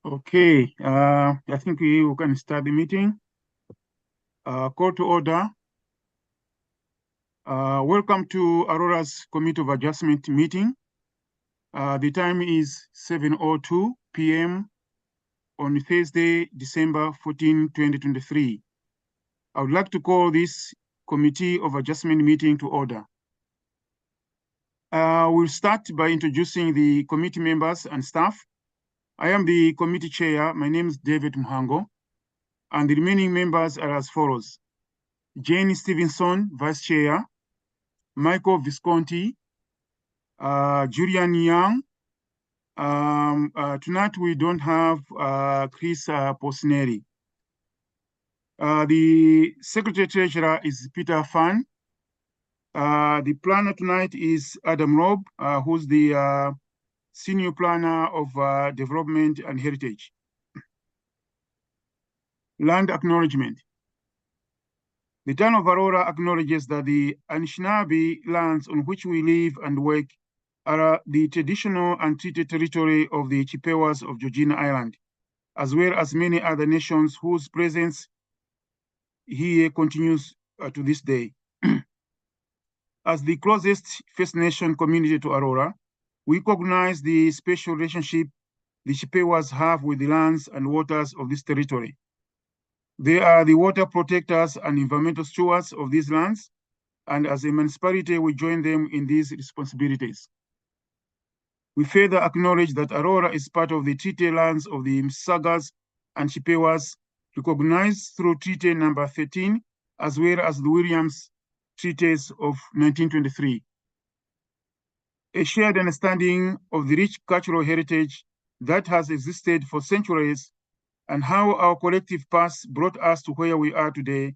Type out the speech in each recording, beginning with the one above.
Okay, I think we can start the meeting. Call to order. Welcome to Aurora's Committee of Adjustment meeting. The time is 7:02 p.m. on Thursday, December 14, 2023. I would like to call this Committee of Adjustment meeting to order. We'll start by introducing the committee members and staff. I am the committee chair. My name is David Muhango, and the remaining members are as follows: Jane Stevenson, Vice Chair; Michael Visconti; Julian Young. Tonight we don't have Chris Posneri. The Secretary Treasurer is Peter Fan. The planner tonight is Adam Robb, who's the Senior Planner of Development and Heritage. Land acknowledgement. The town of Aurora acknowledges that the Anishinaabe lands on which we live and work are the traditional and treated territory of the Chippewas of Georgina Island, as well as many other nations whose presence here continues to this day. As the closest First Nation community to Aurora, we recognize the special relationship the Chippewas have with the lands and waters of this territory. They are the water protectors and environmental stewards of these lands, and as a municipality, we join them in these responsibilities. We further acknowledge that Aurora is part of the treaty lands of the Mississaugas and Chippewas, recognized through Treaty Number 13, as well as the Williams Treaties of 1923. A shared understanding of the rich cultural heritage that has existed for centuries and how our collective past brought us to where we are today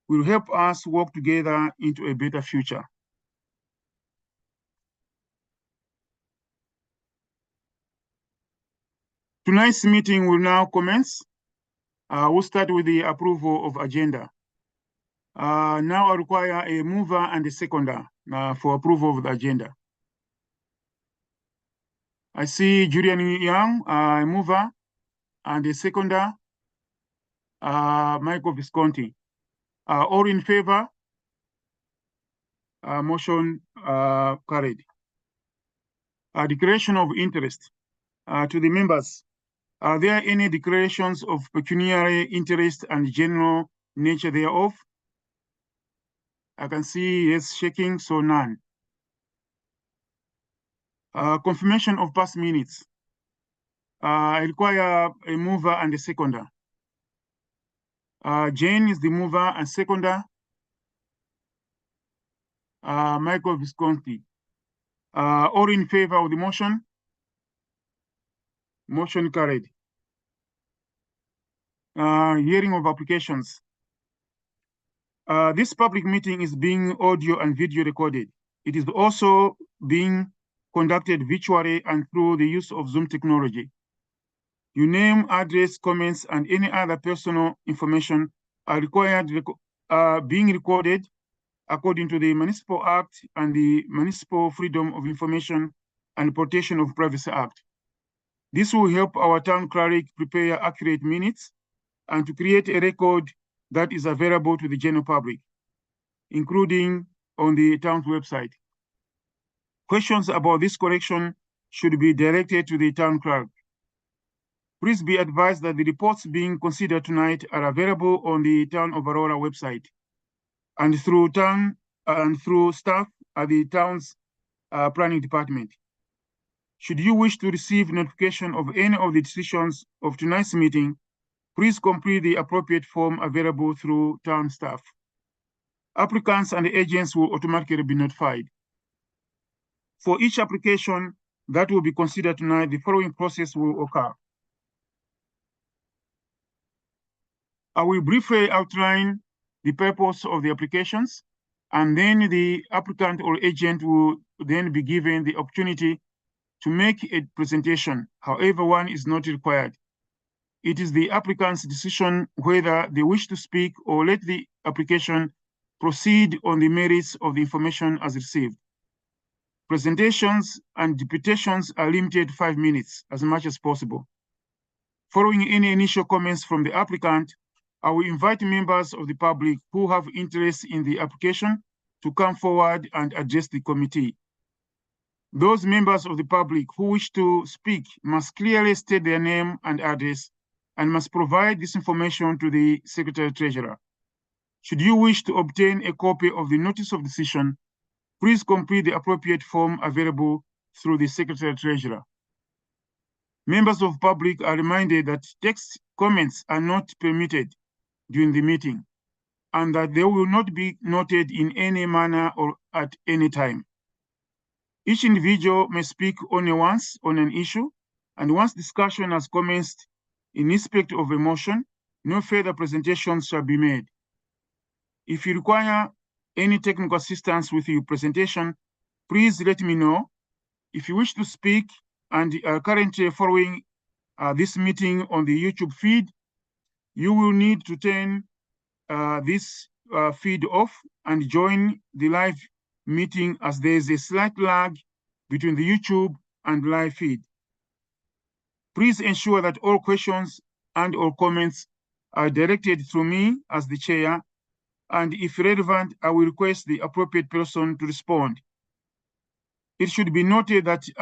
will help us work together into a better future. Tonight's meeting will now commence. We'll start with the approval of agenda. Now I require a mover and a seconder for approval of the agenda. I see Julian Young, a mover, and a seconder, Michael Visconti. All in favor? Motion carried. Declaration of interest to the members. Are there any declarations of pecuniary interest and general nature thereof? I can see yes shaking, so none. Confirmation of past minutes. I require a mover and a seconder. Jane is the mover and seconder. Michael Visconti. All in favor of the motion? Motion carried. Hearing of applications. This public meeting is being audio and video recorded. It is also being conducted virtually and through the use of Zoom technology. Your name, address, comments, and any other personal information are required being recorded according to the Municipal Act and the Municipal Freedom of Information and Protection of Privacy Act. This will help our town clerk prepare accurate minutes and to create a record that is available to the general public, including on the town's website. Questions about this correction should be directed to the town clerk. Please be advised that the reports being considered tonight are available on the Town of Aurora website and through staff at the town's planning department. Should you wish to receive notification of any of the decisions of tonight's meeting, please complete the appropriate form available through town staff. Applicants and agents will automatically be notified. For each application that will be considered tonight, the following process will occur. I will briefly outline the purpose of the applications, and then the applicant or agent will then be given the opportunity to make a presentation. However, one is not required. It is the applicant's decision whether they wish to speak or let the application proceed on the merits of the information as received. Presentations and deputations are limited to 5 minutes as much as possible. Following any initial comments from the applicant, I will invite members of the public who have interest in the application to come forward and address the committee. Those members of the public who wish to speak must clearly state their name and address and must provide this information to the Secretary-Treasurer. Should you wish to obtain a copy of the notice of decision, please complete the appropriate form available through the Secretary-Treasurer. Members of the public are reminded that text comments are not permitted during the meeting and that they will not be noted in any manner or at any time. Each individual may speak only once on an issue, and once discussion has commenced in respect of a motion, no further presentations shall be made. If you require any technical assistance with your presentation, please let me know. If you wish to speak and are currently following this meeting on the YouTube feed, you will need to turn this feed off and join the live meeting, as there is a slight lag between the YouTube and live feed. Please ensure that all questions and or comments are directed through me as the chair, and if relevant, I will request the appropriate person to respond. It should be noted that the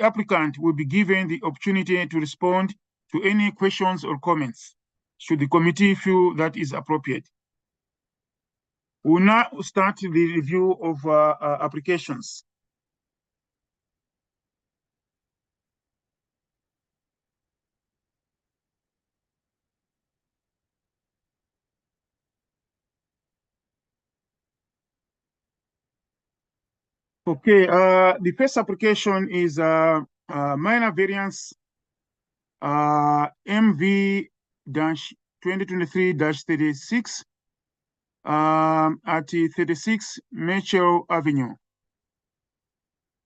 applicant will be given the opportunity to respond to any questions or comments, should the committee feel that is appropriate. We will now start the review of applications. Okay, the first application is minor variance MV-2023-36 at 36 Mitchell Avenue.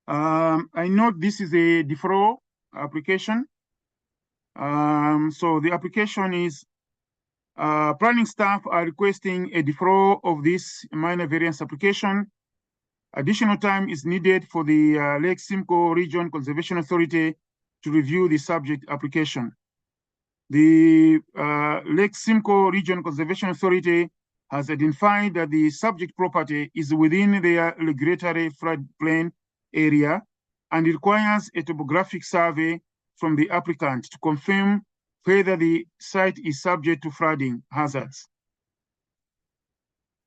I note this is a deferral application. So the application is planning staff are requesting a deferral of this minor variance application. Additional time is needed for the Lake Simcoe Region Conservation Authority to review the subject application. The Lake Simcoe Region Conservation Authority has identified that the subject property is within their regulatory floodplain area and requires a topographic survey from the applicant to confirm whether the site is subject to flooding hazards.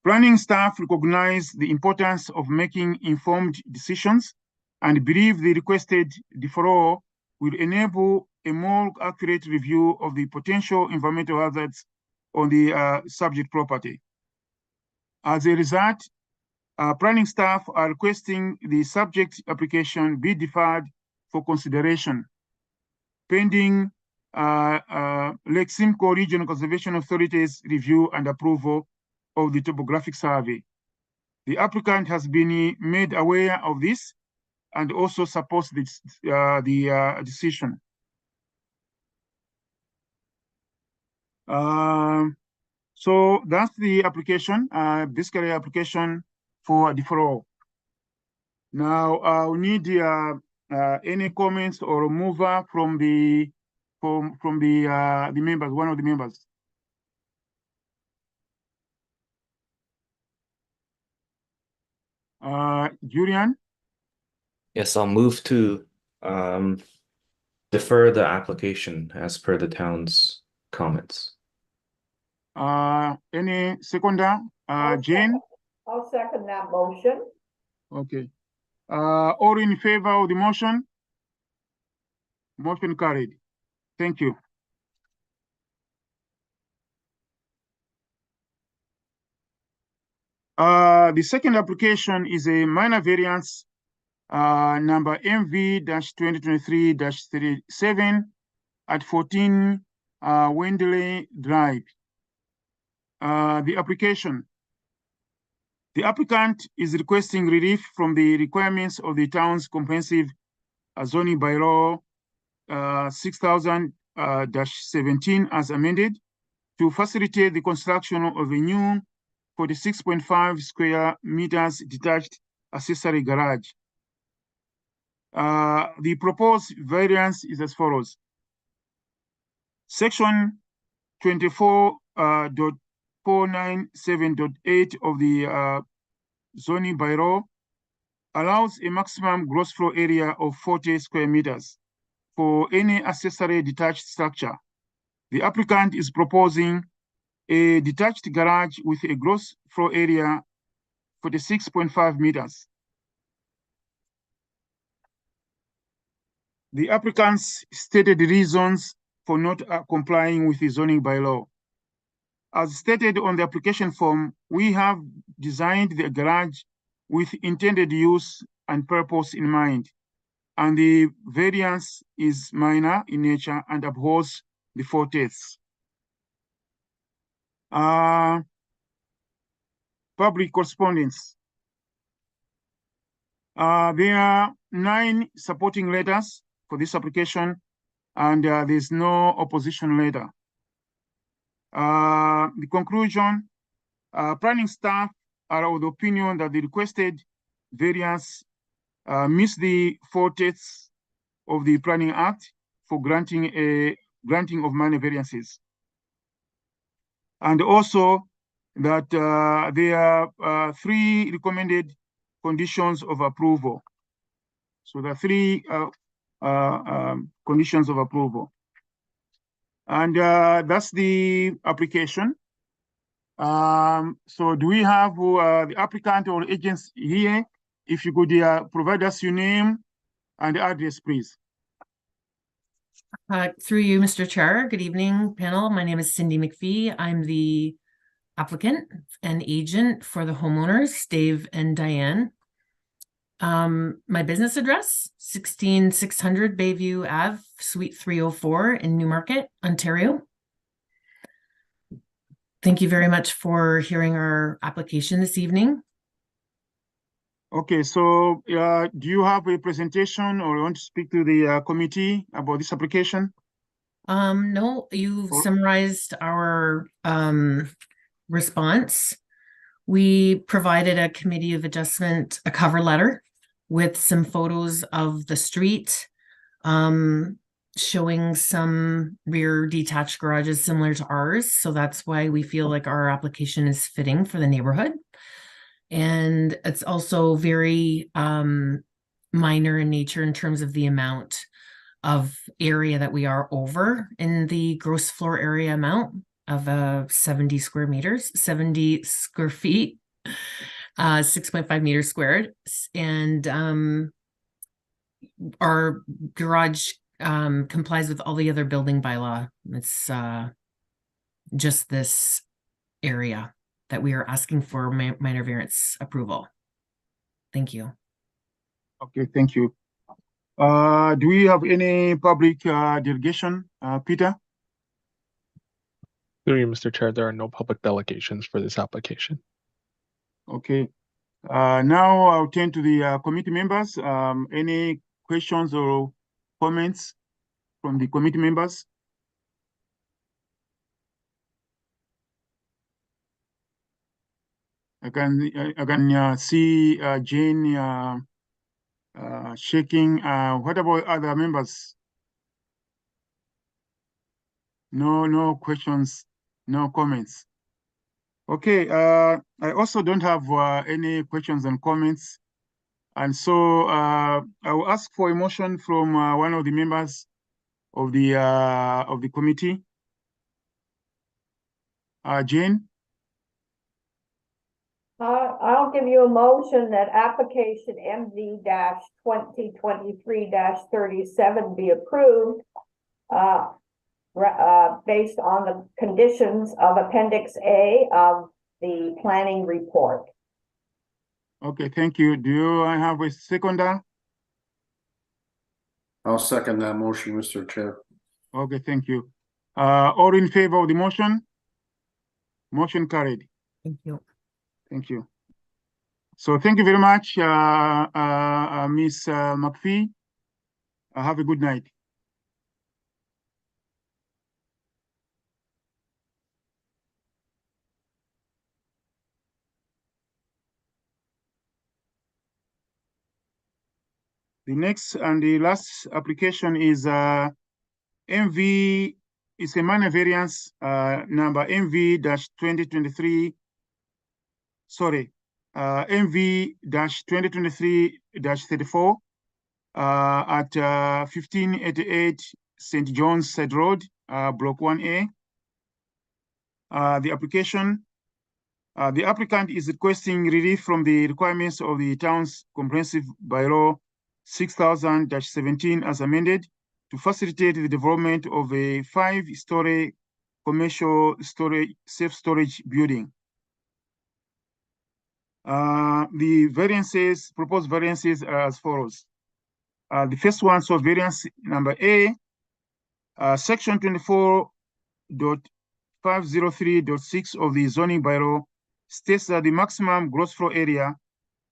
Planning staff recognize the importance of making informed decisions and believe the requested deferral will enable a more accurate review of the potential environmental hazards on the subject property. As a result, planning staff are requesting the subject application be deferred for consideration, pending Lake Simcoe Regional Conservation Authority's review and approval of the topographic survey. The applicant has been made aware of this and also supports this, the decision. So that's the application, basically application for deferral. Now I'll need any comments or remover from the members, one of the members. Julian? Yes, I'll move to defer the application as per the town's comments. Any seconder? Jane? I'll second that motion. Okay. All in favor of the motion? Motion carried. Thank you. The second application is a minor variance number MV-2023-37 at 14 Wendley Drive. The applicant is requesting relief from the requirements of the town's comprehensive zoning bylaw 6000-17 as amended to facilitate the construction of a new 46.5 square meters detached accessory garage. The proposed variance is as follows. Section 24.497.8 of the zoning bylaw allows a maximum gross floor area of 40 square meters for any accessory detached structure. The applicant is proposing a detached garage with a gross floor area 46.5 meters. The applicants stated the reasons for not complying with the zoning bylaw. As stated on the application form, we have designed the garage with intended use and purpose in mind, and the variance is minor in nature and abhors the 4 tests. Public correspondence. There are 9 supporting letters for this application, and there's no opposition letter. The conclusion, planning staff are of the opinion that the requested variance meets the 4 tests of the Planning Act for granting of minor variances. And also that there are 3 recommended conditions of approval. So there are 3 conditions of approval. And that's the application. So do we have the applicant or agents here? If you could provide us your name and address, please. Through you, Mr. Chair. Good evening, panel. My name is Cindy McPhee. I'm the applicant and agent for the homeowners, Dave and Diane. My business address, 16600 Bayview Ave, Suite 304 in Newmarket, Ontario. Thank you very much for hearing our application this evening. Okay, so do you have a presentation or want to speak to the committee about this application? No, you've summarized our response. We provided a committee of adjustment, a cover letter with some photos of the street, showing some rear detached garages similar to ours. So that's why we feel like our application is fitting for the neighborhood. And it's also very minor in nature in terms of the amount of area that we are over in the gross floor area amount of 70 square meters, 70 square feet, 6.5 meters squared. And our garage complies with all the other building bylaw. It's just this area that we are asking for minor variance approval. Thank you. Okay, thank you. Do we have any public delegation, Peter? Through you, Mr. Chair, there are no public delegations for this application. Okay. Now I'll turn to the committee members. Any questions or comments from the committee members? I can see Jane shaking. What about other members? No questions, no comments. Okay, I also don't have any questions and comments. And so I will ask for a motion from one of the members of the committee. Jane? I'll give you a motion that application MV-2023-37 be approved based on the conditions of Appendix A of the planning report. Okay, thank you. Do I have a seconder? I'll second that motion, Mr. Chair. Okay, thank you. All in favor of the motion? Motion carried. Thank you. Thank you. So thank you very much, Ms. McPhee. Have a good night. The next and the last application is MV is a minor variance, number MV-2023, MV-2023-34, at 1588 St. John's Side Road, Block 1A. The applicant is requesting relief from the requirements of the town's comprehensive bylaw 6000-17 as amended to facilitate the development of a 5-story commercial self-storage building. The proposed variances are as follows. The first one, so variance number A, section 24.503.6 of the zoning bylaw states that the maximum gross floor area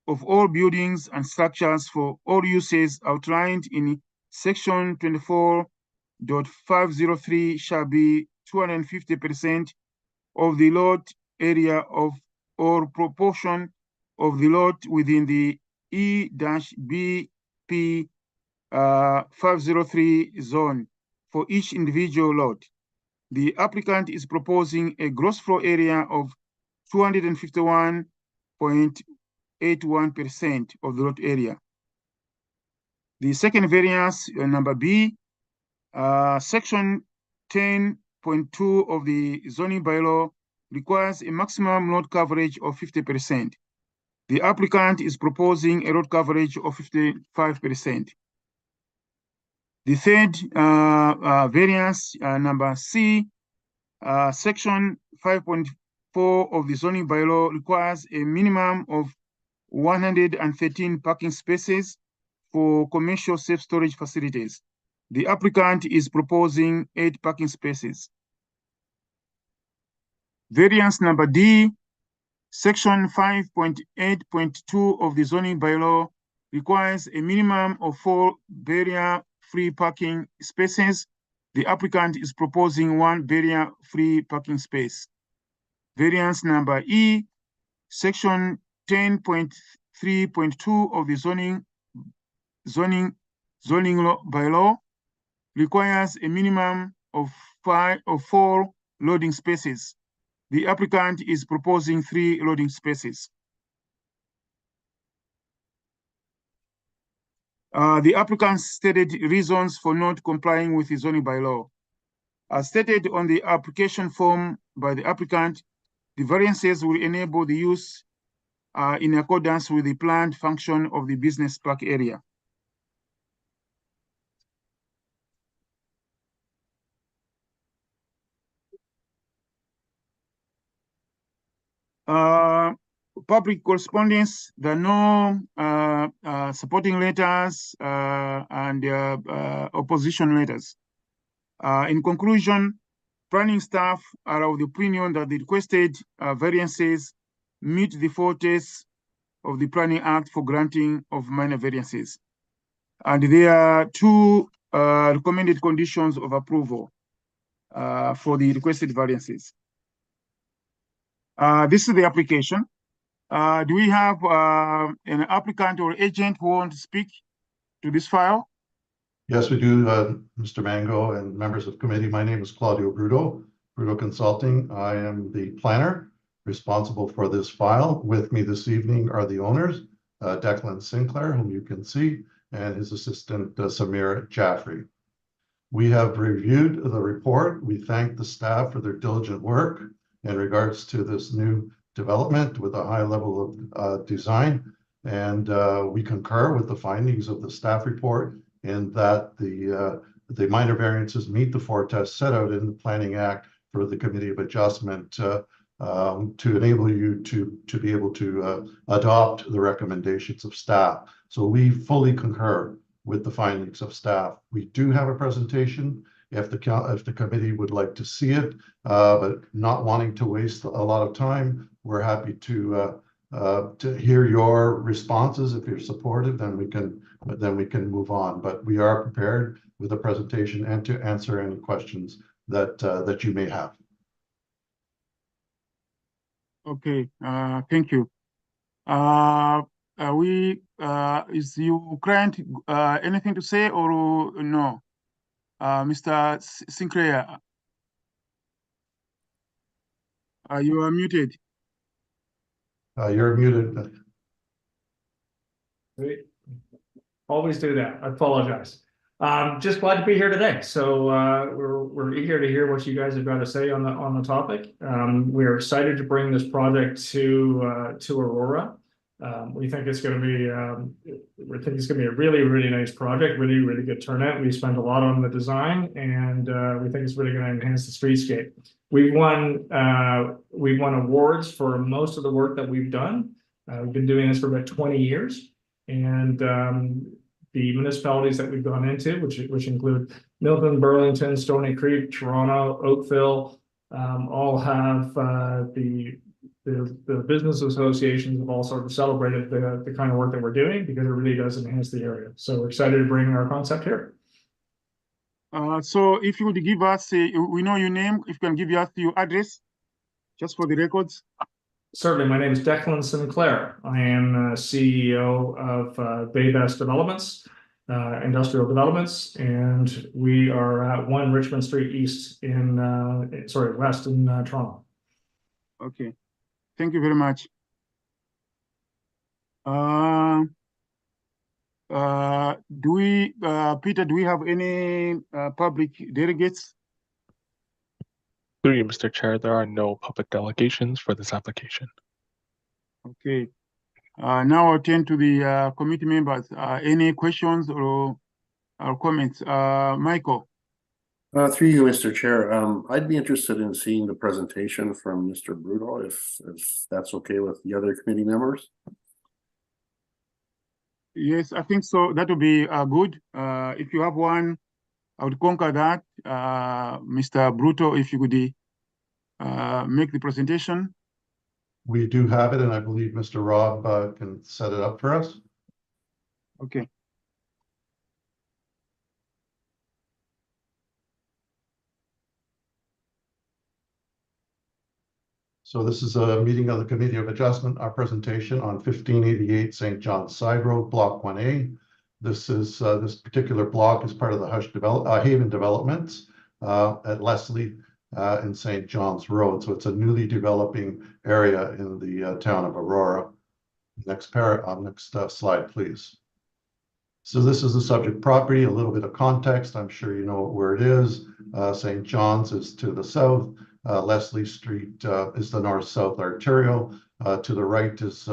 of all buildings and structures for all uses outlined in section 24.503 shall be 250% of the lot area of or proportion of the lot within the E-BP 503 zone for each individual lot. The applicant is proposing a gross floor area of 251.81% of the lot area. The second variance, number B, section 10.2 of the zoning bylaw requires a maximum lot coverage of 50%. The applicant is proposing a lot coverage of 55%. The third variance, number C, section 5.4 of the zoning bylaw requires a minimum of 113 parking spaces for commercial self-storage facilities. The applicant is proposing 8 parking spaces. Variance number D, section 5.8.2 of the zoning bylaw requires a minimum of 4 barrier-free parking spaces. The applicant is proposing 1 barrier-free parking space. Variance number E, section 10.3.2 of the zoning bylaw requires a minimum of 4 loading spaces. The applicant is proposing 3 loading spaces. The applicant's stated reasons for not complying with the zoning bylaw. As stated on the application form by the applicant, the variances will enable the use in accordance with the planned function of the business park area. Public correspondence, there are no supporting letters and opposition letters. In conclusion, planning staff are of the opinion that the requested variances meet the 4 tests of the Planning Act for granting of minor variances. And there are 2 recommended conditions of approval for the requested variances. This is the application. Do we have an applicant or agent who want to speak to this file? Yes, we do, Mr. Mango and members of the committee. My name is Claudio Bruto Consulting. I am the planner responsible for this file. With me this evening are the owners, Declan Sinclair, whom you can see, and his assistant, Samir Jaffrey. We have reviewed the report. We thank the staff for their diligent work in regards to this new development with a high level of design. And we concur with the findings of the staff report in that the minor variances meet the 4 tests set out in the Planning Act for the Committee of Adjustment to enable you to be able to adopt the recommendations of staff. So we fully concur with the findings of staff. We do have a presentation if the committee would like to see it, but not wanting to waste a lot of time, we're happy to hear your responses. If you're supportive, then we can move on. But we are prepared with the presentation and to answer any questions that you may have. Okay, thank you. Is your client anything to say or no? Mr. Sinclair, You are muted. You're muted. We always do that. I apologize. Just glad to be here today. So we're eager to hear what you guys have got to say on the topic. We're excited to bring this project to Aurora. We think it's going to be a really nice project, really good turnout. We spent a lot on the design, and we think it's really going to enhance the streetscape. We've won awards for most of the work that we've done. We've been doing this for about 20 years, and the municipalities that we've gone into, which include Milton, Burlington, Stony Creek, Toronto, Oakville, all have the business associations have all sort of celebrated the kind of work that we're doing, because it really does enhance the area. So we're excited to bring our concept here. So if you would give us, we know your name, if you can give us your address, just for the records. Certainly, my name is Declan Sinclair. I am CEO of Baybest Developments, Industrial Developments, and we are at 1 Richmond Street West in Toronto. Okay, thank you very much. Peter, do we have any public delegates? Through you, Mr. Chair, there are no public delegations for this application. Okay. Now I'll turn to the committee members. Any questions or comments? Michael. Through you, Mr. Chair, I'd be interested in seeing the presentation from Mr. Bruto, if that's okay with the other committee members. Yes, I think so. That would be good. If you have one, I would concur that. Mr. Bruto, if you could make the presentation. We do have it, and I believe Mr. Rob can set it up for us. Okay. So this is a meeting of the Committee of Adjustment, our presentation on 1588 St. John's Side Road, Block 1A. This is this particular block is part of the Haven Developments at Leslie and St. John's Road. So it's a newly developing area in the town of Aurora. Next slide, please. So this is the subject property, a little bit of context. I'm sure you know where it is. St. John's is to the south. Leslie Street is the north-south arterial. To the right is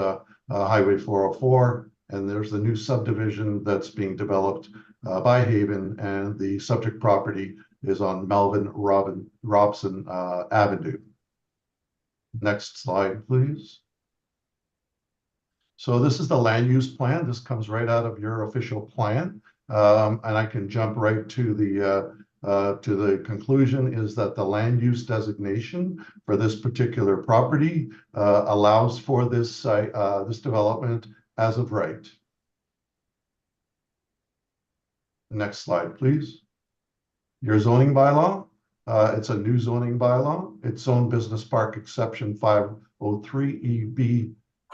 Highway 404. And there's the new subdivision that's being developed by Haven. And the subject property is on Melvin Robson Avenue. Next slide, please. So this is the land use plan. This comes right out of your official plan. And I can jump right to the conclusion is that the land use designation for this particular property allows for this development as of right. Next slide, please. Your zoning bylaw. It's a new zoning bylaw. It's zone business park exception 503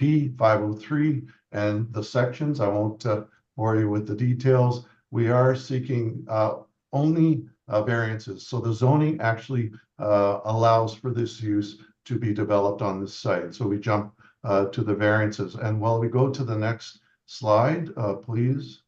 EBP 503, and the sections. I won't bore you with the details. We are seeking only variances. So the zoning actually allows for this use to be developed on this site. So we jump to the variances. And while we go to the next slide, please.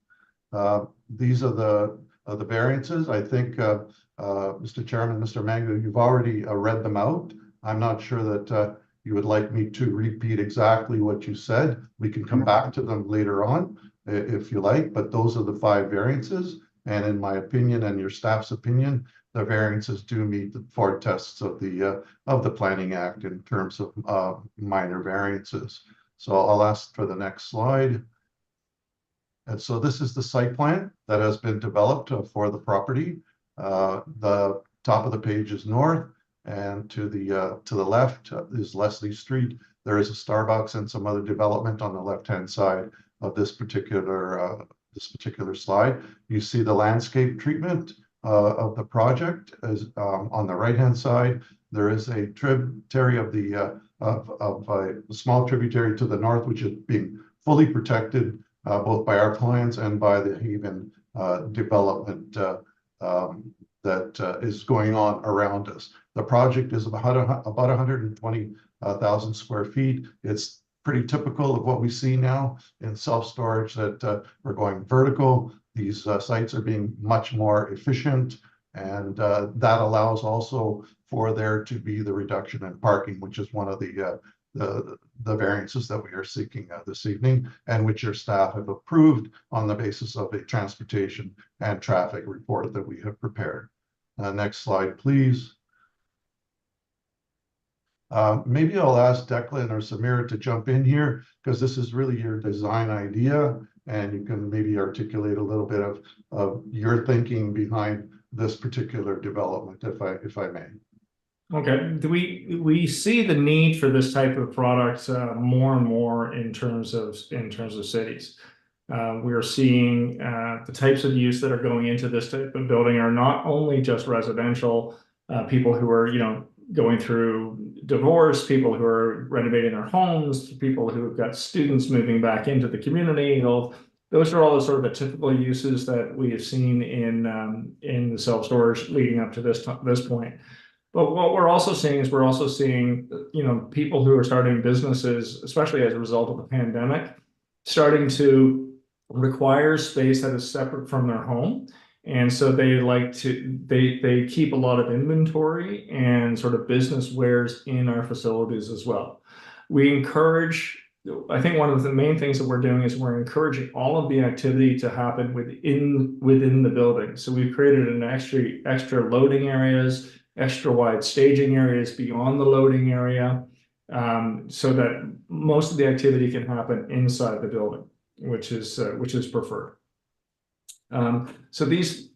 These are the variances. I think, Mr. Chairman, Mr. Mango, you've already read them out. I'm not sure that you would like me to repeat exactly what you said. We can come back to them later on if you like, but those are the 5 variances. And in my opinion and your staff's opinion, the variances do meet the 4 tests of the Planning Act in terms of minor variances. So I'll ask for the next slide. And so this is the site plan that has been developed for the property. The top of the page is north, and to the left is Leslie Street. There is a Starbucks and some other development on the left-hand side of this particular slide. You see the landscape treatment of the project as on the right-hand side. There is a tributary of a small tributary to the north, which is being fully protected both by our clients and by the Haven Development that is going on around us. The project is about 120,000 square feet. It's pretty typical of what we see now in self-storage, that we're going vertical. These sites are being much more efficient, and that allows also for there to be the reduction in parking, which is one of the variances that we are seeking this evening, and which your staff have approved on the basis of a transportation and traffic report that we have prepared. Next slide, please. Maybe I'll ask Declan or Samira to jump in here, because this is really your design idea, and you can maybe articulate a little bit of your thinking behind this particular development, if I may. Okay, we see the need for this type of product more and more in terms of cities. We are seeing the types of use that are going into this type of building are not only just residential, people who are, you know, going through divorce, people who are renovating their homes, people who have got students moving back into the community. Those are all the sort of the typical uses that we have seen in the self-storage leading up to this point. But what we're also seeing is you know, people who are starting businesses, especially as a result of the pandemic, starting to require space that is separate from their home. And so they keep a lot of inventory and sort of business wares in our facilities as well. We encourage, I think one of the main things that we're doing is we're encouraging all of the activity to happen within the building. So we've created an extra loading areas, extra wide staging areas beyond the loading area, so that most of the activity can happen inside the building, which is preferred. So these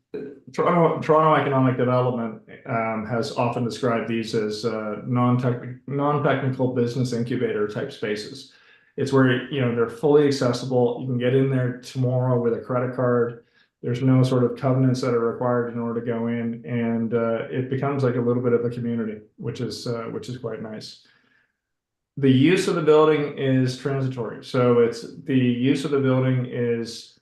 Toronto Economic Development has often described these as non-technical business incubator type spaces. It's where, you know, they're fully accessible. You can get in there tomorrow with a credit card. There's no sort of covenants that are required in order to go in, and it becomes like a little bit of a community, which is quite nice. The use of the building is transitory. So the use of the building is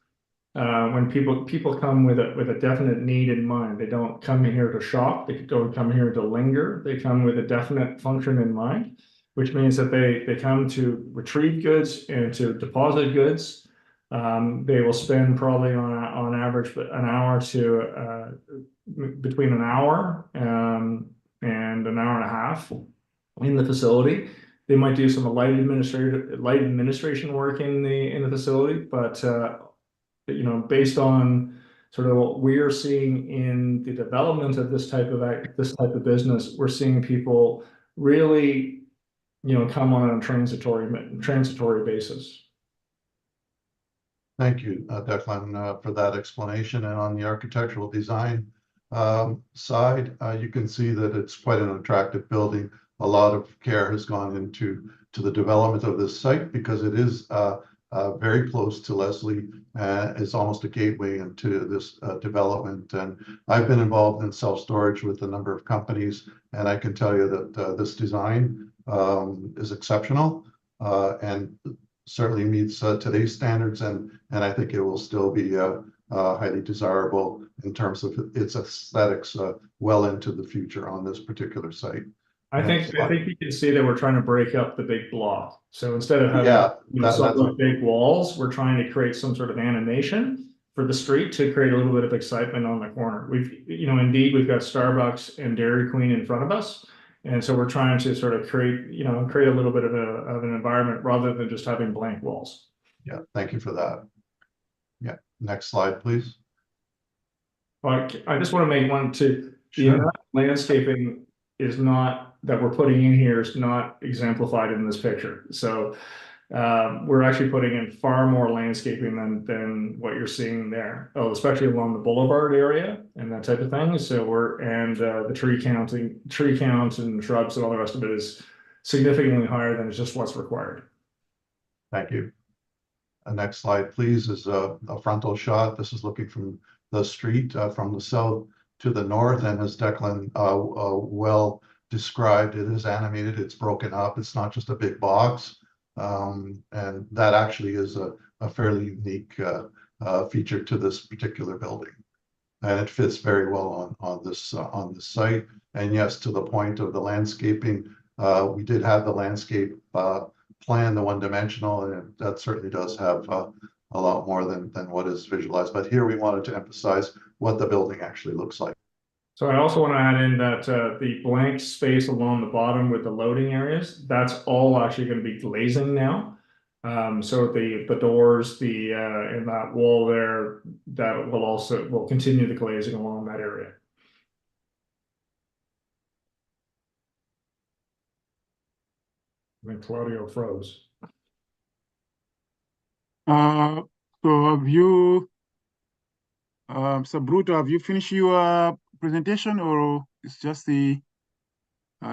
when people come with a definite need in mind. They don't come here to shop. They don't come here to linger. They come with a definite function in mind, which means that they come to retrieve goods and to deposit goods. They will spend probably on average an hour to between an hour and an hour and a half in the facility. They might do some light administration work in the facility, but you know, based on sort of what we're seeing in the development of this type of business, we're seeing people really, you know, come on a transitory basis. Thank you, Declan, for that explanation. And on the architectural design side, you can see that it's quite an attractive building. A lot of care has gone into the development of this site, because it is very close to Leslie. It's almost a gateway into this development. And I've been involved in self-storage with a number of companies, and I can tell you that this design is exceptional and certainly meets today's standards, and I think it will still be highly desirable in terms of its aesthetics well into the future on this particular site. I think you can see that we're trying to break up the big block. So instead of having some of those big walls, we're trying to create some sort of animation for the street to create a little bit of excitement on the corner. Indeed, we've got Starbucks and Dairy Queen in front of us. And so we're trying to sort of create a little bit of an environment rather than just having blank walls. Yeah, thank you for that. Yeah, next slide, please. Well, I just want to make one too. The landscaping is not that we're putting in here is not exemplified in this picture. So we're actually putting in far more landscaping than what you're seeing there. Oh, especially along the boulevard area and that type of thing. So the tree count and shrubs and all the rest of it is significantly higher than just what's required. Thank you. Next slide, please, is a frontal shot. This is looking from the street from the south to the north, and as Declan well described, it is animated, it's broken up, it's not just a big box, and that actually is a fairly unique feature to this particular building. and it fits very well on this site. And yes, to the point of the landscaping, we did have the landscape plan, the one-dimensional, and that certainly does have a lot more than what is visualized. But here we wanted to emphasize what the building actually looks like. So I also want to add in that the blank space along the bottom with the loading areas, that's all actually going to be glazing now. So the doors, and that wall there, that will continue the glazing along that area. When Claudio froze. So have you, Sabruto, have you finished your presentation, or it's just the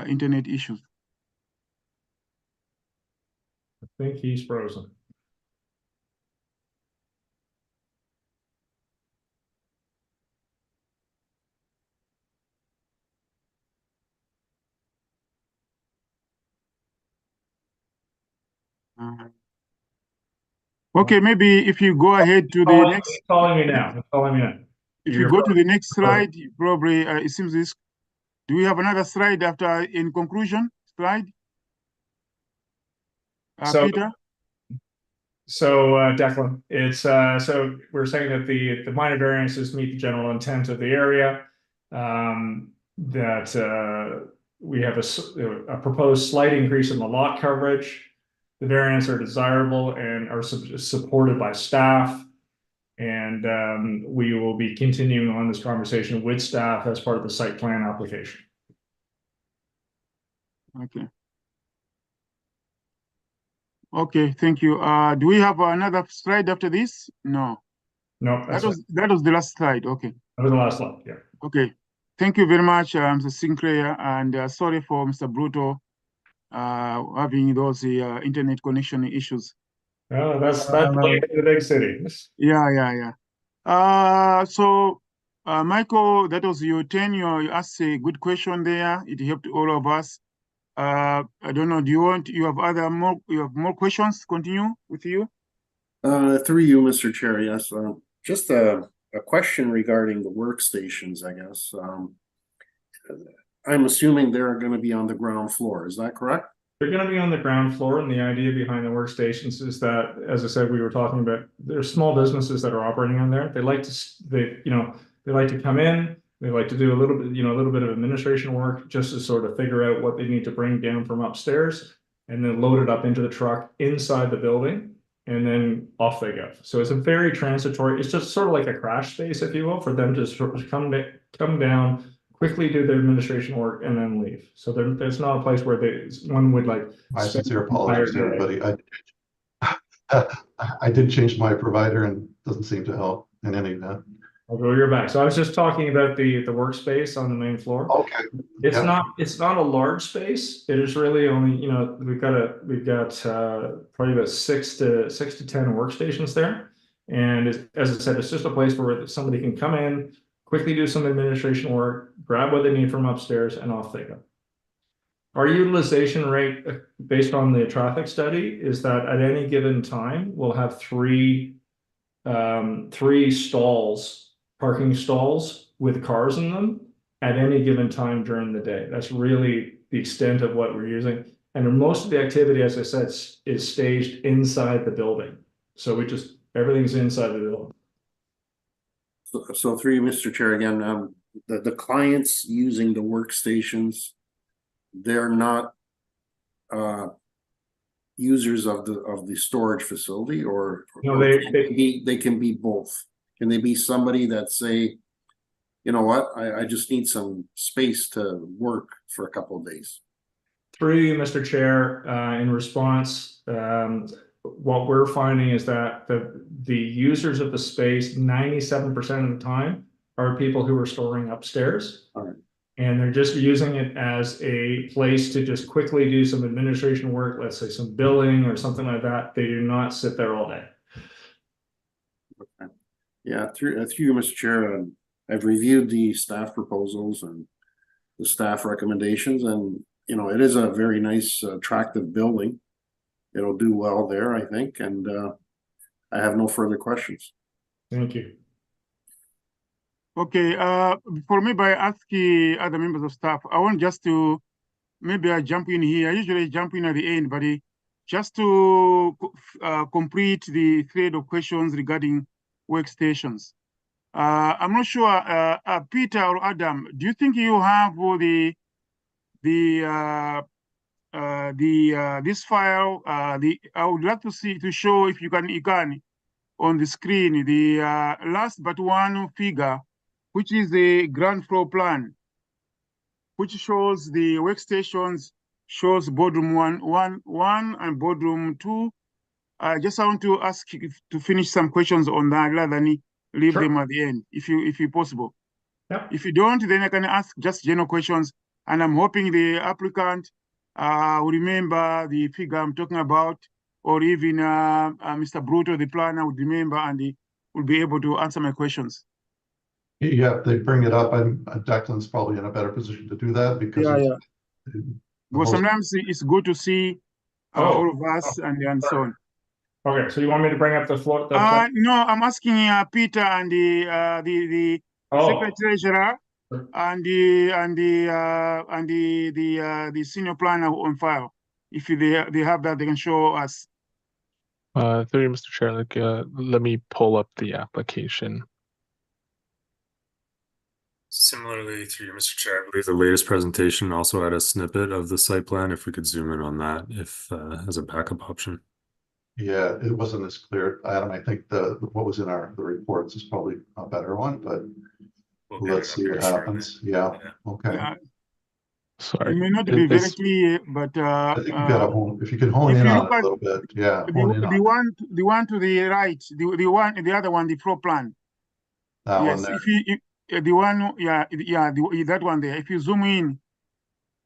internet issues? I think he's frozen. Okay, maybe if you go ahead to the next. It's calling me now. It's calling me now. If you go to the next slide, probably it seems this. Do we have another slide after in conclusion slide? Peter? So Declan, it's so we're saying that the minor variances meet the general intent of the area. That we have a proposed slight increase in the lot coverage. The variants are desirable and are supported by staff. And we will be continuing on this conversation with staff as part of the site plan application. Okay. Okay, thank you. Do we have another slide after this? No. No, that was the last slide. Okay. That was the last slide. Yeah. Okay. Thank you very much, Mr. Sinclair, and sorry for Mr. Bruto having those internet connection issues. Oh, that's the big city. Yeah. So Michael, that was your turn. You asked a good question there. It helped all of us. I don't know. You have more questions? Continue with you. Through you, Mr. Chair. Yes. Just a question regarding the workstations, I guess. I'm assuming they're going to be on the ground floor. Is that correct? They're going to be on the ground floor, and the idea behind the workstations is that, as I said, we were talking about, there's small businesses that are operating on there. They like to come in. They like to do a little bit of administration work just to sort of figure out what they need to bring down from upstairs, and then load it up into the truck inside the building, and then off they go. So it's a very transitory. It's just sort of like a crash space, if you will, for them to sort of come down, quickly do their administration work, and then leave. So there's not a place where one would like. My sincere apologies to everybody. I did change my provider, and it doesn't seem to help in any event. I'll go your back. So I was just talking about the workspace on the main floor. Okay. It's not a large space. It is really only, we've got probably about 6 to 10 workstations there. And as I said, it's just a place where somebody can come in, quickly do some administration work, grab what they need from upstairs, and off they go. Our utilization rate, based on the traffic study, is that at any given time, we'll have three parking stalls with cars in them at any given time during the day. That's really the extent of what we're using. And most of the activity, as I said, is staged inside the building. So everything's inside the building. So through you, Mr. Chair, again, the clients using the workstations, they're not users of the storage facility, or they can be both. Can they be somebody that say, you know what, I just need some space to work for a couple of days? Through you, Mr. Chair, in response, what we're finding is that the users of the space, 97% of the time, are people who are storing upstairs. All right. And they're just using it as a place to just quickly do some administration work, let's say some billing or something like that. They do not sit there all day. Okay. Yeah, through you, Mr. Chair, I've reviewed the staff proposals and the staff recommendations, and it is a very nice, attractive building. It'll do well there, I think, and I have no further questions. Thank you. Okay, before maybe I ask other members of staff, I want just to, maybe I jump in here. I usually jump in at the end, but just to complete the thread of questions regarding workstations. I'm not sure, Peter or Adam, do you think you have all this file? I would like to show if you can on the screen the last but one figure, which is the ground floor plan, which shows the workstations, shows boardroom one and boardroom 2. I just want to ask you to finish some questions on that rather than leave Sure. them at the end, if you possible. Yeah. If you don't, then I can ask just general questions, and I'm hoping the applicant will remember the figure I'm talking about, or even Mr. Bruto, the planner, would remember and he will be able to answer my questions. Yeah, if they bring it up, Declan's probably in a better position to do that because Yeah, it's Because sometimes it's good to see all of us and so on. Okay, so you want me to bring up the floor? No, I'm asking Peter and the secretary treasurer and the senior planner on file. If they have that, they can show us. Through you, Mr. Chair, let me pull up the application. Similarly, through you, Mr. Chair, I believe the latest presentation also had a snippet of the site plan. If we could zoom in on that, if as a backup option. Yeah, it wasn't as clear, Adam. I think what was in the reports is probably a better one, but let's see what happens. Yeah. Okay. Yeah. Sorry. It may not be very clear, but I think you gotta if you can hone in on it a little bit. Yeah. The one to the right, the other one, the floor plan. That yes, one there. if you the one, that one there. If you zoom in,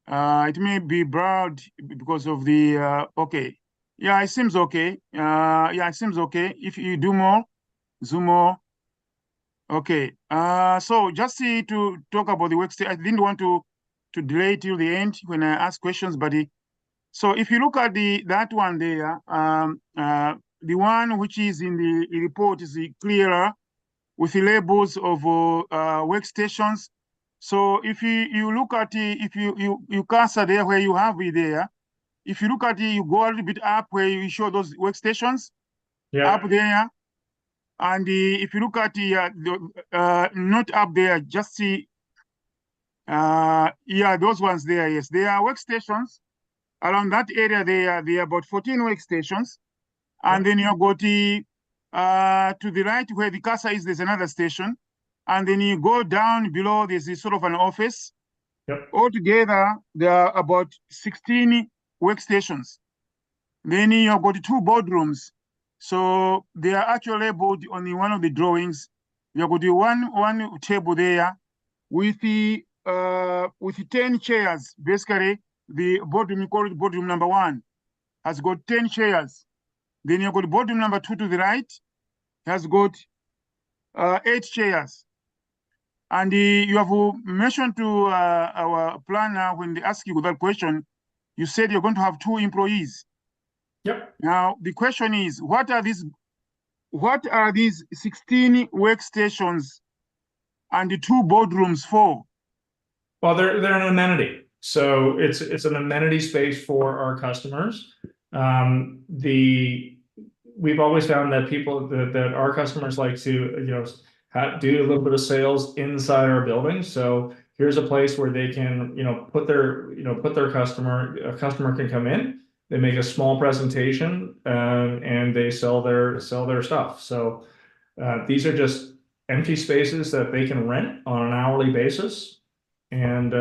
it may be blurred because of the okay. Yeah, it seems okay. Yeah, it seems okay. If you do more, zoom more. Okay. So just to talk about the workstation, I didn't want to delay till the end when I ask questions, but so if you look at that one there, the one which is in the report is clearer with the labels of workstations. So if you look at it, if you cursor there where you have it there, if you look at it, you go a little bit up where you show those workstations up there. And if you look at the not up there, just see, yeah, those ones there, yes, they are workstations. Around that area, there are about 14 workstations. And then you go to the right where the cursor is, there's another station. And then you go down below, there's this sort of an office. Altogether, there are about 16 workstations. Then you got 2 boardrooms. So they are actually labeled on one of the drawings. You got one table there with the 10 chairs. Basically, the boardroom, you call it boardroom number 1, has got 10 chairs. Then you got boardroom number 2 to the right, has got 8 chairs. And you have mentioned to our planner when they ask you that question, you said you're going to have 2 employees. Yep. Now the question is, what are these 16 workstations and the 2 boardrooms for? Well, they're an amenity. So it's an amenity space for our customers. We've always found that that our customers like to do a little bit of sales inside our building. So here's a place where they can put their customer. A customer can come in. They make a small presentation and they sell their stuff. So these are just empty spaces that they can rent on an hourly basis and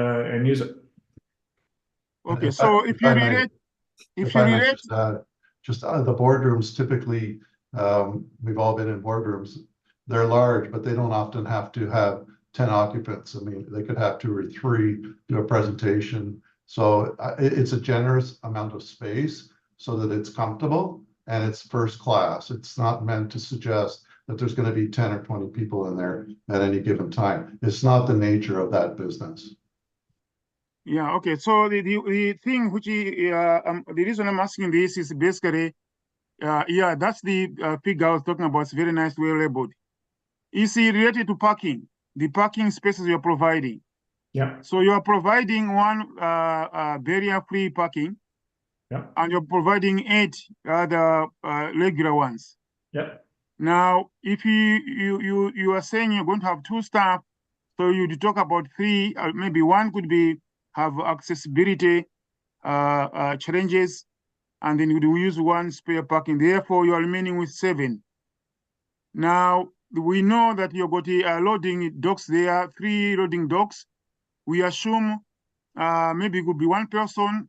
use it. Okay, so if you relate, just the boardrooms, typically, we've all been in boardrooms. They're large, but they don't often have to have 10 occupants. I mean, they could have 2 or 3 do a presentation. So it's a generous amount of space so that it's comfortable and it's first class. It's not meant to suggest that there's going to be 10 or 20 people in there at any given time. It's not the nature of that business. Yeah, okay. So the thing which the reason I'm asking this is basically, yeah, that's the figure I was talking about. It's very nice, well labeled. Is it related to parking? the parking spaces you're providing. Yeah, So you are providing one barrier-free parking, yeah, and you're providing 8 other regular ones. yeah, Now, if you are saying you're going to have 2 staff, so you'd talk about 3, maybe one could be have accessibility challenges, and then you'd use 1 spare parking. Therefore, you are remaining with 7. Now, we know that you're got loading docks there, 3 loading docks. We assume maybe it could be 1 person,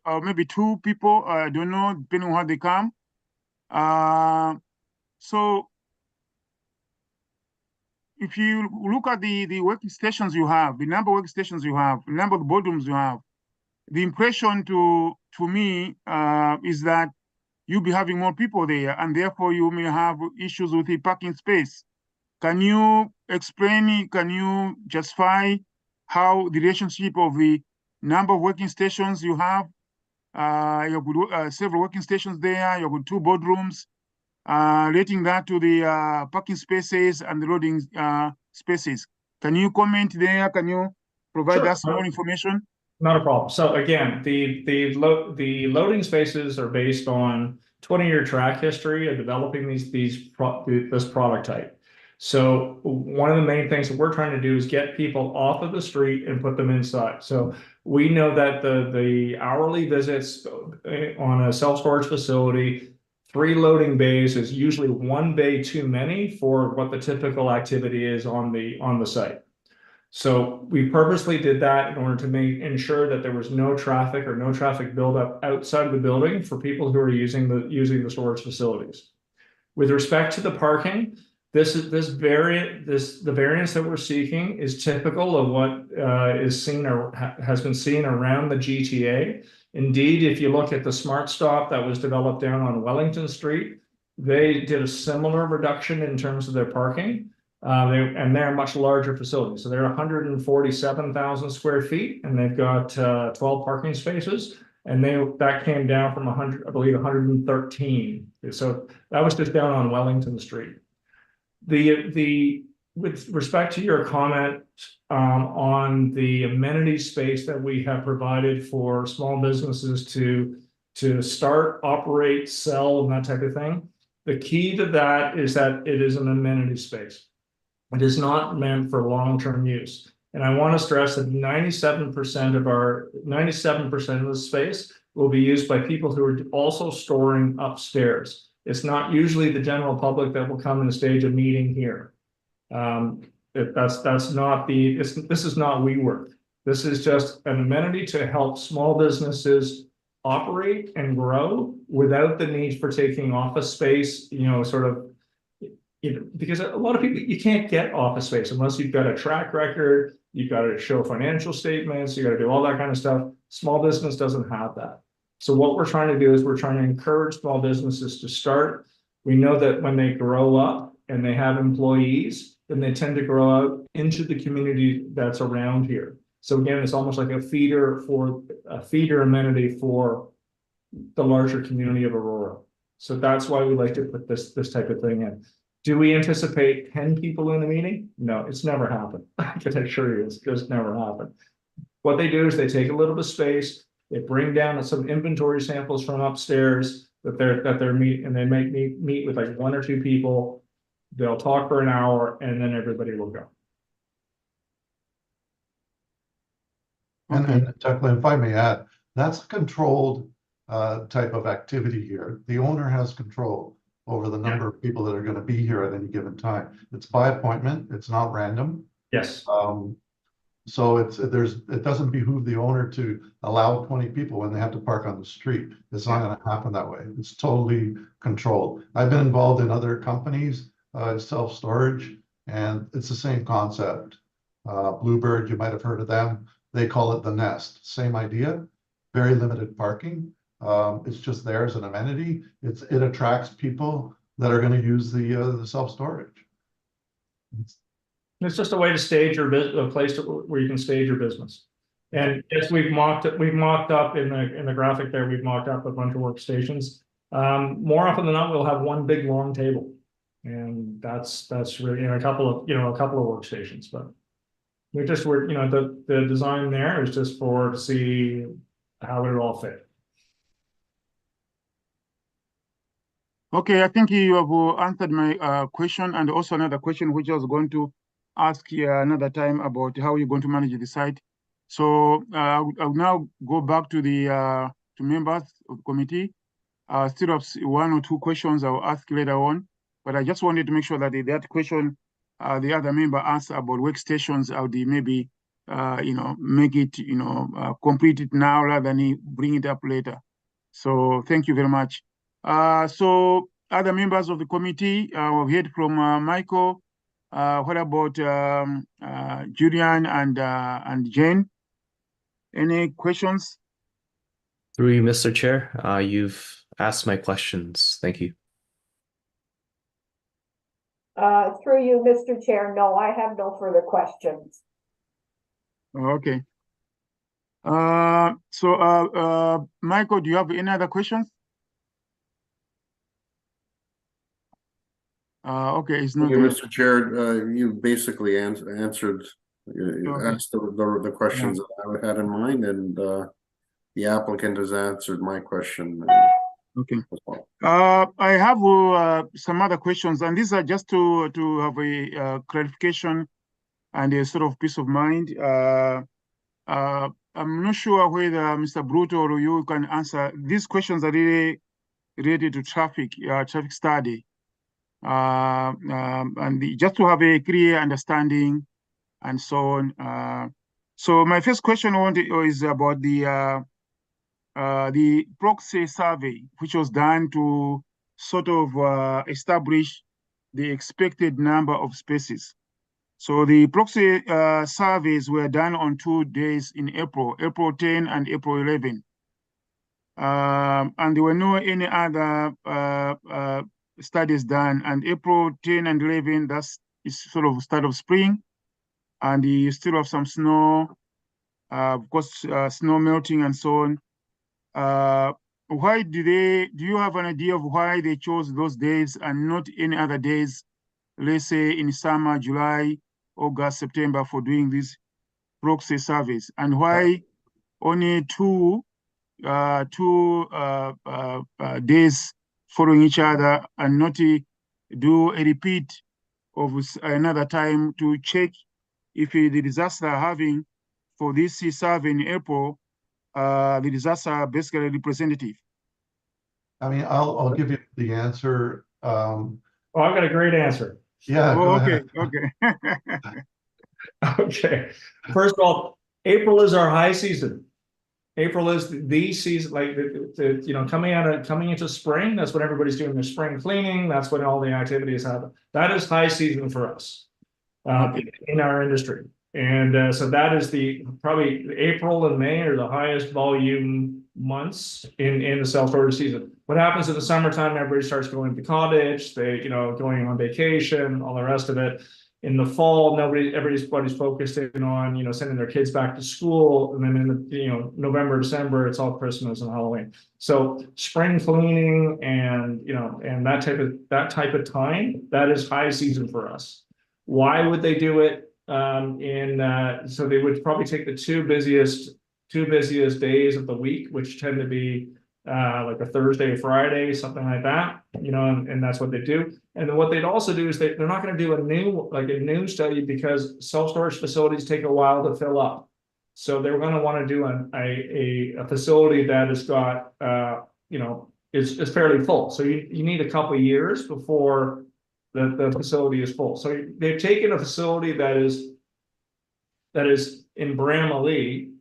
or maybe 2 people. I don't know, depending on how they come. So if you look at the working stations you have, the number of workstations you have, the number of boardrooms you have, the impression to me is that you'll be having more people there, and therefore you may have issues with the parking space. Can you explain, can you justify how the relationship of the number of working stations you have, you've got several working stations there, you've got 2 boardrooms, relating that to the parking spaces and the loading spaces. Can you comment there? Can you provide Sure. us more information? Not a problem. So again, the loading spaces are based on 20-year track history of developing this product type. So one of the main things that we're trying to do is get people off of the street and put them inside. So we know that the hourly visits on a self-storage facility, 3 loading bays is usually 1 bay too many for what the typical activity is on the site. So we purposely did that in order to ensure that there was no traffic or no traffic buildup outside of the building for people who are using the storage facilities. With respect to the parking, the variance that we're seeking is typical of what is seen or has been seen around the GTA. Indeed, if you look at the Smart Stop that was developed down on Wellington Street, they did a similar reduction in terms of their parking. They're a much larger facility. So they're 147,000 square feet, and they've got 12 parking spaces. And that came down from 100, I believe, 113. So that was just down on Wellington Street. With respect to your comment on the amenity space that we have provided for small businesses to start, operate, sell, and that type of thing, the key to that is that it is an amenity space. It is not meant for long-term use. And I want to stress that 97% of the space will be used by people who are also storing upstairs. It's not usually the general public that will come and stage a meeting here. This is not WeWork. This is just an amenity to help small businesses operate and grow without the need for taking office space, because a lot of people, you can't get office space unless you've got a track record, you've got to show financial statements, you got to do all that kind of stuff. Small business doesn't have that. So what we're trying to do is we're trying to encourage small businesses to start. We know that when they grow up and they have employees, then they tend to grow out into the community that's around here. So again, it's almost like a feeder amenity for the larger community of Aurora. So that's why we like to put this type of thing in. Do we anticipate 10 people in a meeting? No, it's never happened. I can assure you, it's just never happened. What they do is they take a little bit of space, they bring down some inventory samples from upstairs that they're meet, and they meet with like 1 or 2 people. They'll talk for an hour, and then everybody will go. And Declan, if I may add, that's a controlled type of activity here. The owner has control over the number of people that are going to be here at any given time. It's by appointment. It's not random. Yes. So it doesn't behoove the owner to allow 20 people when they have to park on the street. It's not going to happen that way. It's totally controlled. I've been involved in other companies, self-storage, and it's the same concept. Bluebird, you might have heard of them. They call it the Nest. Same idea. Very limited parking. It's just there as an amenity. It attracts people that are going to use the self-storage. It's just a way to stage your business, a place where you can stage your business. And yes, we've mocked up in the graphic there. We've mocked up a bunch of workstations. More often than not, we'll have one big long table. And that's really, a couple of workstations, but we just were, the design there is just to see how it would all fit. Okay, I think you have answered my question, and also another question which I was going to ask you another time about how you're going to manage the site. So I'll now go back to the to members of the committee. Still have one or two questions I'll ask later on, but I just wanted to make sure that that question the other member asked about workstations, how they maybe make it complete it now rather than bring it up later. So thank you very much. So other members of the committee, we've heard from Michael. What about Julian and Jane? Any questions? Through you, Mr. Chair, you've asked my questions. Thank you. Through you, Mr. Chair, no, I have no further questions. Okay. Michael, do you have any other questions? Okay, it's not Okay, there. Mr. Chair, you basically answered, Okay. asked the questions that I had in mind, and the applicant has answered my question. Okay. As well. I have some other questions, and these are just to have a clarification and a sort of peace of mind. I'm not sure whether Mr. Bruto or you can answer. These questions are really related to traffic study. And just to have a clear understanding and so on. So my first question is about the proxy survey, which was done to sort of establish the expected number of spaces. So the proxy surveys were done on 2 days in April 10 and April 11. And there were no any other studies done. And April 10 and 11, that's is sort of start of spring, and you still have some snow, of course, snow melting and so on. Why do you have an idea of why they chose those days and not any other days, let's say in summer, July, August, September, for doing these proxy surveys? And why only two days following each other and not do a repeat of another time to check if the results are having for this survey in April, the results are basically representative? I mean, I'll give you the answer. Oh, I've got a great answer. Yeah, go okay, ahead. okay. Okay. First of all, April is our high season. April is the season, like coming into spring. That's when everybody's doing their spring cleaning. That's when all the activities happen. That is high season for us in our industry. And so that is probably April and May are the highest volume months in the self-storage season. What happens in the summertime? Everybody starts going to the cottage. They going on vacation, all the rest of it. In the fall, everybody's focused in on sending their kids back to school, and then in the November, December, it's all Christmas and Halloween. So spring cleaning and and that type of time, that is high season for us. Why would they do it? So they would probably take the two busiest days of the week, which tend to be like a Thursday, Friday, something like that, and that's what they do. And then what they'd also do is they're not going to do a new study, because self-storage facilities take a while to fill up. So they're going to want to do a facility that has got is fairly full. So you need a couple of years before the facility is full. So they've taken a facility that is in Bramalea,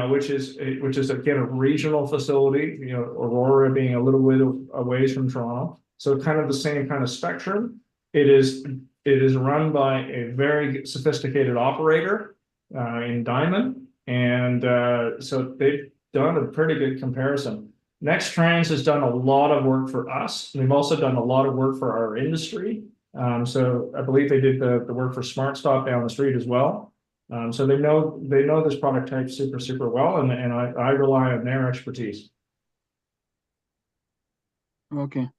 which is again a regional facility, Aurora being a little bit away from Toronto. So kind of the same kind of spectrum. It is run by a very sophisticated operator in Diamond. And so they've done a pretty good comparison. NextTrans has done a lot of work for us. They've also done a lot of work for our industry. So I believe they did the work for SmartStop down the street as well. So they know this product type super well, and I rely on their expertise. Okay.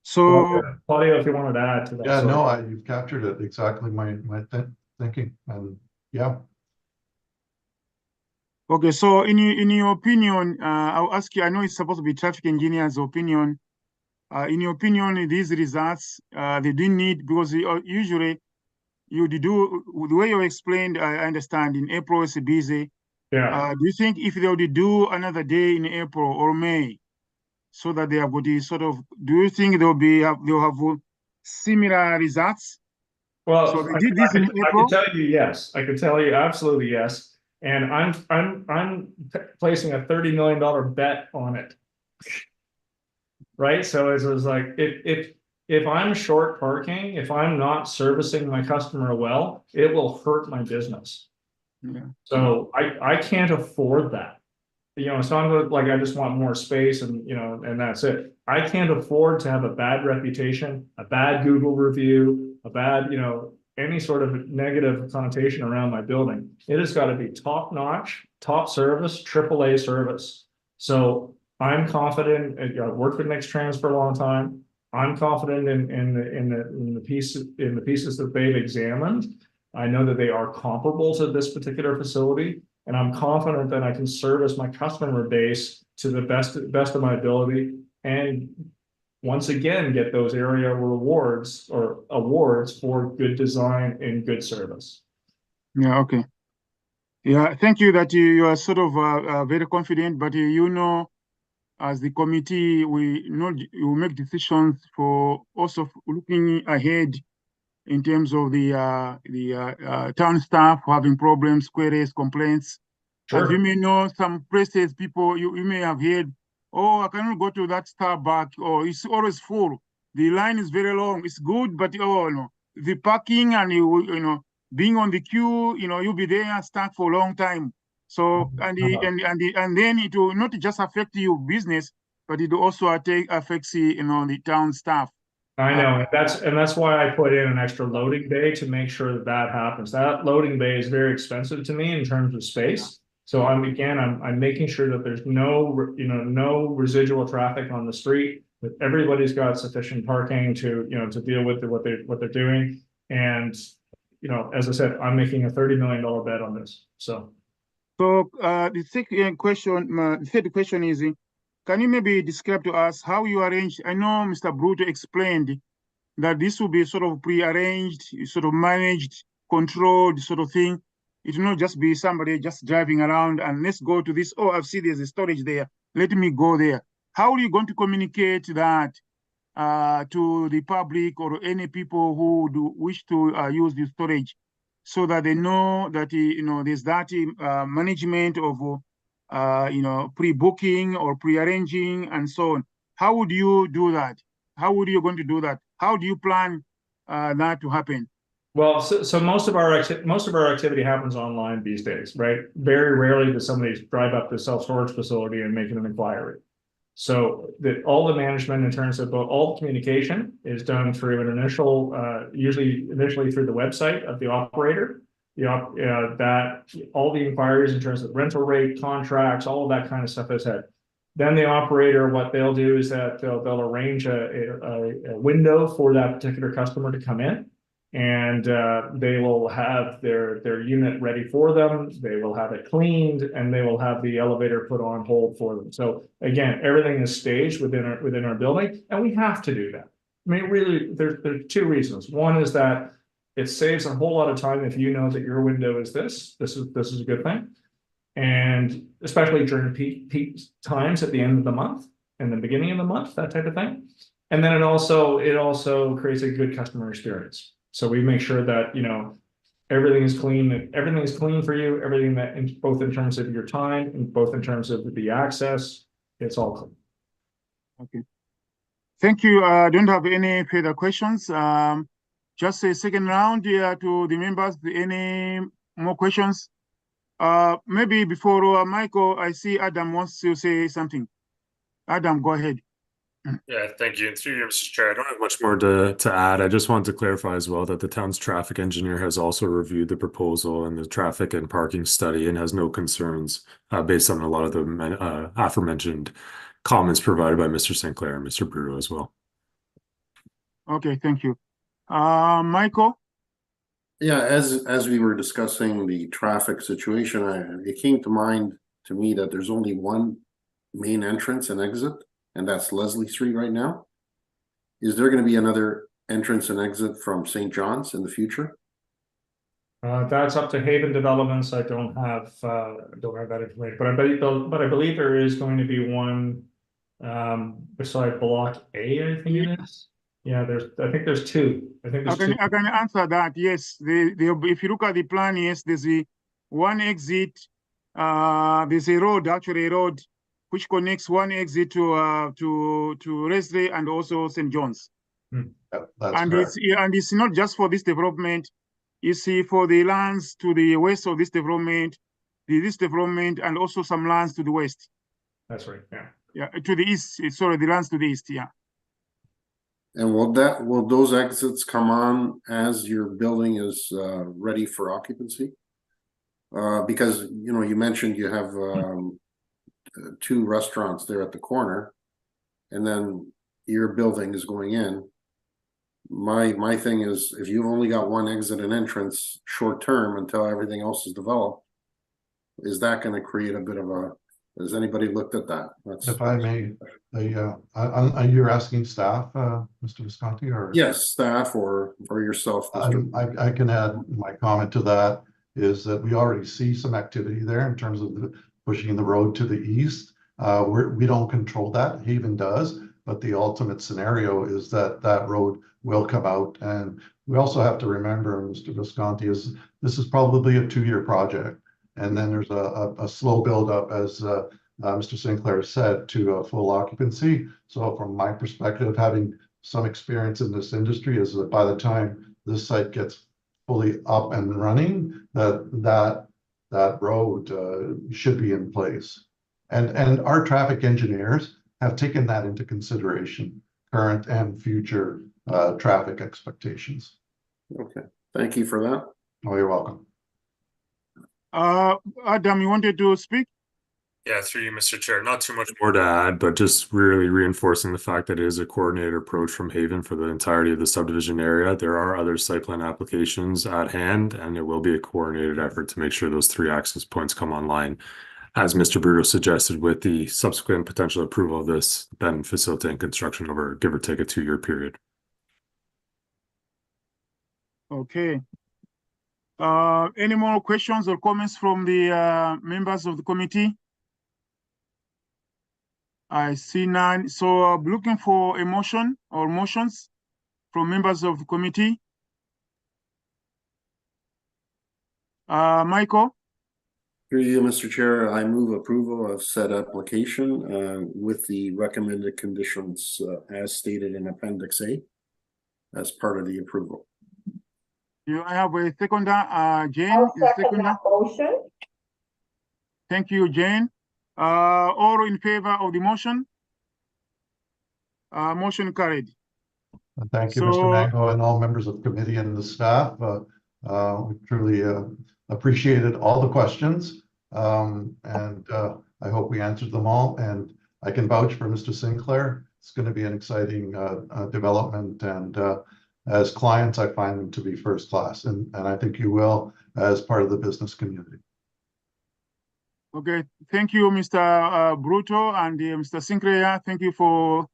So, Claudio, if you wanted to add to that. Yeah, sorry. no, you've captured it exactly my thinking, and yeah. okay, so in your opinion, I'll ask you, I know it's supposed to be traffic engineer's opinion. In your opinion, these results, they didn't need, because usually you do, the way you explained, I understand in April it's busy. Yeah. Do you think if they would do another day in April or May, so that they have the sort of, do you think they'll have similar results? Well, So they did this in I April? can tell you yes. I can tell you absolutely yes. And I'm placing a $30 million bet on it. Right? So it was like if I'm short parking, if I'm not servicing my customer well, it will hurt my business. Yeah. So I can't afford that. You know, it's not like I just want more space and, you know, and that's it. I can't afford to have a bad reputation, a bad Google review, a bad, you know, any sort of negative connotation around my building. It has got to be top notch, top service, AAA service. So I'm confident. I've worked with Next Trans for a long time. I'm confident in the pieces that they've examined. I know that they are comparable to this particular facility. And I'm confident that I can service my customer base to the best of my ability, and once again get those area rewards or awards for good design and good service. Yeah, okay. Yeah, thank you that you are sort of very confident, but you know, as the committee, we make decisions for also looking ahead in terms of the town staff having problems, queries, complaints. Sure. As you may know, some places people you may have heard, oh, I cannot go to that Starbucks, or it's always full. The line is very long. It's good, but oh no, the parking and you know being on the queue, you know, you'll be there stuck for a long time. So and then it will not just affect your business, but it also affects the town staff. I know, and that's why I put in an extra loading bay to make sure that happens. That loading bay is very expensive to me in terms of space. So I'm making sure that there's no residual traffic on the street, that everybody's got sufficient parking to deal with what they're doing. And as I said, I'm making a $30 million bet on this. So the second question is, can you maybe describe to us how you arranged? I know Mr. Bruto explained that this will be sort of pre-arranged, sort of managed, controlled sort of thing. It will not just be somebody just driving around and let's go to this. Oh, I've seen there's a storage there. Let me go there. How are you going to communicate that to the public or any people who wish to use the storage, so that they know that there's that management of pre-booking or pre-arranging and so on? How would you do that? How would you going to do that? How do you plan that to happen? Well, so most of our activity happens online these days, right? Very rarely does somebody drive up to a self-storage facility and make an inquiry. So that all the management in terms of all the communication is done through an usually initially through the website of the operator. That all the inquiries in terms of rental rate, contracts, all of that kind of stuff is had. Then the operator, what they'll do is that they'll arrange a window for that particular customer to come in, and they will have their unit ready for them. They will have it cleaned, and they will have the elevator put on hold for them. So again, everything is staged within our building, and we have to do that. I mean, really, there's two reasons. One is that it saves a whole lot of time if you know that your window is this is a good thing. And especially during peak times at the end of the month and the beginning of the month, that type of thing. And then it also creates a good customer experience. So we make sure that, everything is clean. Everything is clean for you. Everything that both in terms of your time and both in terms of the access, it's all clean. Okay. Thank you. I don't have any further questions. Just a second round here to the members. Any more questions? Maybe before Michael, I see Adam wants to say something. Adam, go ahead. Yeah, thank you. And through you, Mr. Chair, I don't have much more to add. I just wanted to clarify as well that the town's traffic engineer has also reviewed the proposal and the traffic and parking study and has no concerns based on a lot of the aforementioned comments provided by Mr. St. Clair and Mr. Bruto as well. Okay, thank you. Michael? Yeah, as we were discussing the traffic situation, it came to mind to me that there's only one main entrance and exit, and that's Leslie Street right now. Is there gonna be another entrance and exit from St. John's in the future? That's up to Haven Developments. I don't have that information, but I believe there is going to be one beside Block A, I think it is. Yeah, I think there's two. I think I there's two. can answer that. Yes, if you look at the plan, yes, there's a one exit. There's a road, actually a road, which connects one exit to Leslie and also St. John's. Yeah, that's And correct. it's not just for this development. You see, for the lands to the west of this development, and also some lands to the west. That's right. Yeah. Yeah, to the east. Sorry, the lands to the east. Yeah. And will those exits come on as your building is ready for occupancy? Because you mentioned you have two restaurants there at the corner, and then your building is going in. My thing is, if you've only got one exit and entrance short term until everything else is developed, is that going to create a bit of a? Has anybody looked at that? If I may, you're asking staff, Mr. Visconti, or? Yes, staff or yourself. I can add my comment to that, is that we already see some activity there in terms of pushing the road to the east. We don't control that, Haven does, but the ultimate scenario is that road will come out. And we also have to remember, Mr. Visconti, this is probably a 2-year project. And then there's a slow build up, as Mr. Sinclair said, to full occupancy. So from my perspective, having some experience in this industry, is that by the time this site gets fully up and running, that road should be in place. And our traffic engineers have taken that into consideration, current and future traffic expectations. Okay, thank you for that. Oh, you're welcome. Adam, you wanted to speak? Yeah, through you, Mr. Chair. Not too much more to add, but just really reinforcing the fact that it is a coordinated approach from Haven for the entirety of the subdivision area. There are other site plan applications at hand, and it will be a coordinated effort to make sure those 3 access points come online, as Mr. Bruto suggested, with the subsequent potential approval of this, then facilitating construction over give or take a 2-year period. Okay. Any more questions or comments from the members of the committee? I see none. So I'm looking for a motion or motions from members of the committee. Michael? Through you, Mr. Chair, I move approval of said application with the recommended conditions as stated in Appendix A as part of the approval. I have a seconder, Jane. I'll is second seconder. that motion. Thank you, Jane. All in favor of the motion? Motion carried. Thank you, So- Mr. Mango, and all members of the committee and the staff. We truly appreciated all the questions, and I hope we answered them all. And I can vouch for Mr. Sinclair. It's going to be an exciting development, and as clients, I find them to be first class, and I think you will as part of the business community. Okay, thank you, Mr. Bruto and Mr. Sinclair. Thank you for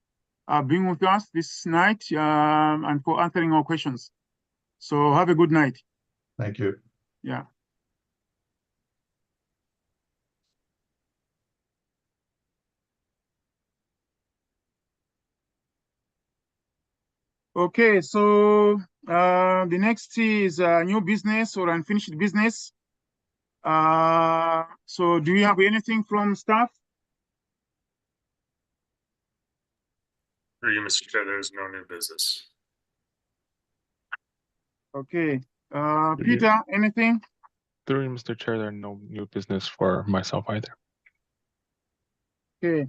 being with us this night and for answering our questions. So have a good night. Thank you. Yeah. Okay, so the next is new business or unfinished business. So do you have anything from staff? Through you, Mr. Chair, there is no new business. Okay, Peter, anything? Through you, Mr. Chair, there are no new business for myself either. Okay,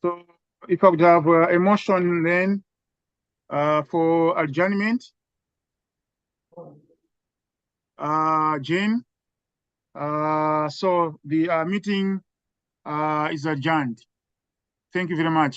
so if I would have a motion then for adjournment. Jane, so the meeting is adjourned. Thank you very much.